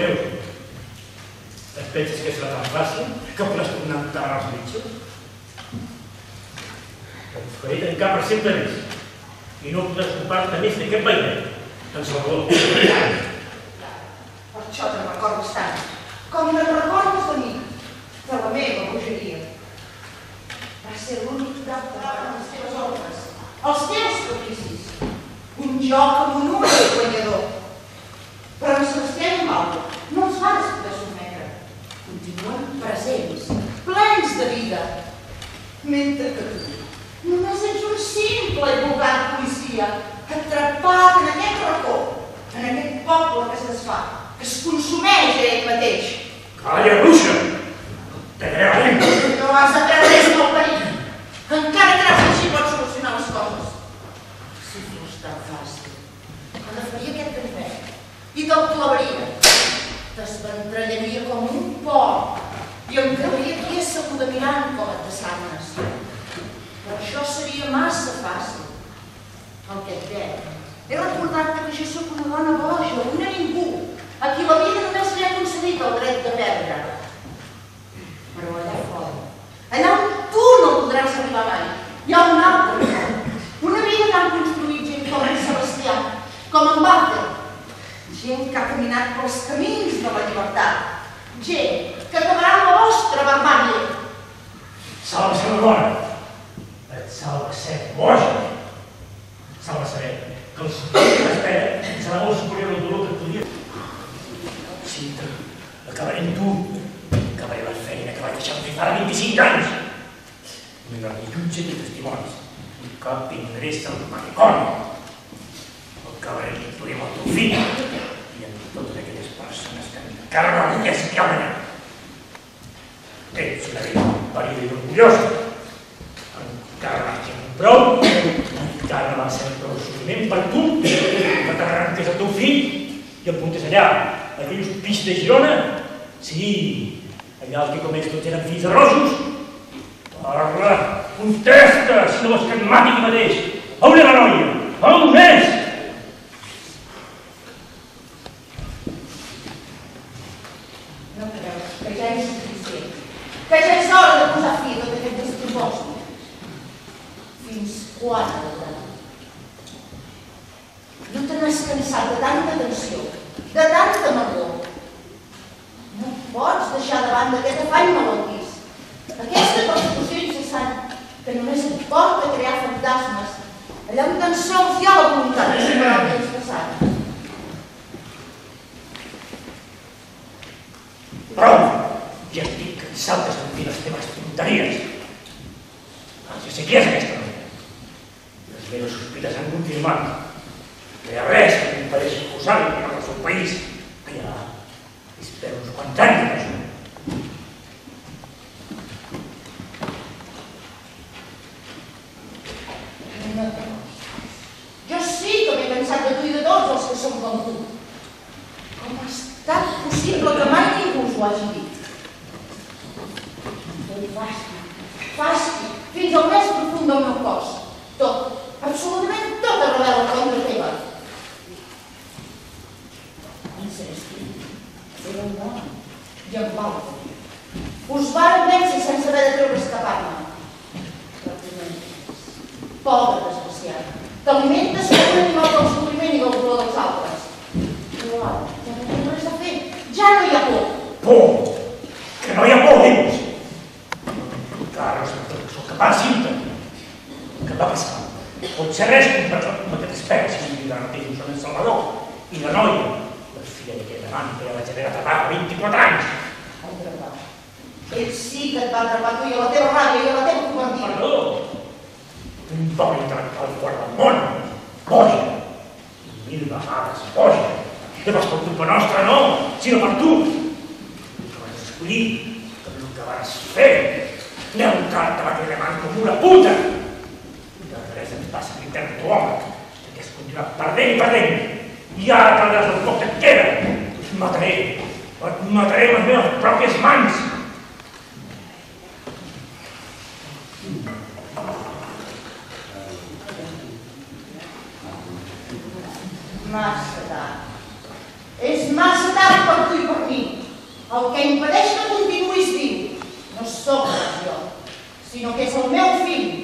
Creus? Et penses que serà tan fàcil que podràs tornar a enterrar els metges? Et faré tancar per sempre més i no podràs ocupar-te més d'aquest veïnet, en Salvador. Per això te'n recordes tant, com me'n recordes de mi, de la meva bogeria. Va ser l'únic cap de les teves ordres, els teus capricis, un joc amb un únic guanyador. Però en Sebastià i en Baldo no els vas poder sotmetre. Continuen presents, plens de vida. Mentre que tu només ets un simple i vulgar policia atrapat en aquest racó, en aquest poble que es desfà, que es consumeix a ell mateix. Calla, bruixa! T'agradarem! No has de creure res pel perill. Encara creus que així pots solucionar les coses. Si fos tan fàcil, agafaria aquest ganivet i te'l clavaria. T'esventrellaria com un porc i em quedaria aquí asseguda mirant com et desarmes. Però això seria massa fàcil. El que et dec és recordar-te que jo sóc una dona boja, una ningú, a qui la vida només li ha concedit el dret de perdre. Però allà fora, allà on tu no podràs arribar mai, hi ha una altra vida. Una vida que han construït gent com en Sebastià, com en Walter. Gent que ha caminat pels camins de la llibertat. Gent que acabarà amb la vostra barbàrie. Salva ser una dona. Et salva ser boja. Salva saber que el suport que t'espera serà molt superior al dolor que et podria. Cinta, acabaré amb tu. Acabaré la feina que vaig deixar de fer fa 25 anys. No hi haurà ni jutge ni testimonis, ni cap ingrés al maniconi. Acabaré amb tu i amb el teu fill i amb totes aquelles persones que encara no han vist que han anat. Ets una vida parida i orgullosa. Encara no has tingut prou, encara no va ser prou sofriment per tu, que t'arranques el teu fill i em portes allà, a aquell hospici de Girona. Sí, allà el que com ells tots eren fills de rossos. Parla, contesta, si no vols que et mati tu mateix. A on és la noia? A on és? No creus que ja és suficient, que ja és hora de posar fi a tot aquest despropòsit. Fins quan ha de durar? No te n'has cansat de tanta tensió, de tanta amargor. No pots deixar de banda aquest afany malaltís, aquesta persecució incessant que només et porta a crear fantasmes allà on tan sols hi ha la voluntat de superar el temps passat. Prou! Ja estic cansat de sentir les teves tonteries. Ja sé qui és aquesta noia. Les meves sospites han confirmat que hi ha res que m'impedeixi posar-li per al seu país. Allà, espero uns quants anys d'això. Jo sí que m'he cansat de tu i de tots els que som com tu. Com ha estat possible que mai ningú us ho hagi dit? Em fàstic, fins al més profund del meu cos. Tot, absolutament tot es revela contra teva. En Celestí, era un home, i en Walter. Us varen vèncer sense haver de treure escapar-me. Però tu no entiens. Pobre desgraciat. T'alimentes com un animal del sofriment i del dolor dels altres. Però ara, ja no tinc res a fer. Ja no hi ha por. Por! Que no hi ha por, dius! Encara no sé tot que sóc capaç, Cinta. Què va passar? Pot ser res comparat amb aquest espera si no ara mateix un en Salvador. I la noia, la filla d'aquell amant que ja vaig haver d'atrapar a 24 anys. Atrapar. Ell sí que et va atrapar tu i a la teva ràbia i a la teva covardia. Perdó! Un bon intel·lectual fora del món, boja, i 1000 vegades boja. No pas per culpa nostra, no, sinó per tu. Que vas escollir, que el que vas fer, neucar-te va quedar man com una puta. De res ens passa a l'intern de tu home, que has continuat perdent i perdent. I ara perdràs el poc que et queda. Et mataré amb les meves pròpies mans. Massa tard. És massa tard per tu i per mi. El que impedeix que continuïs viu no sóc jo, sinó que és el meu fill.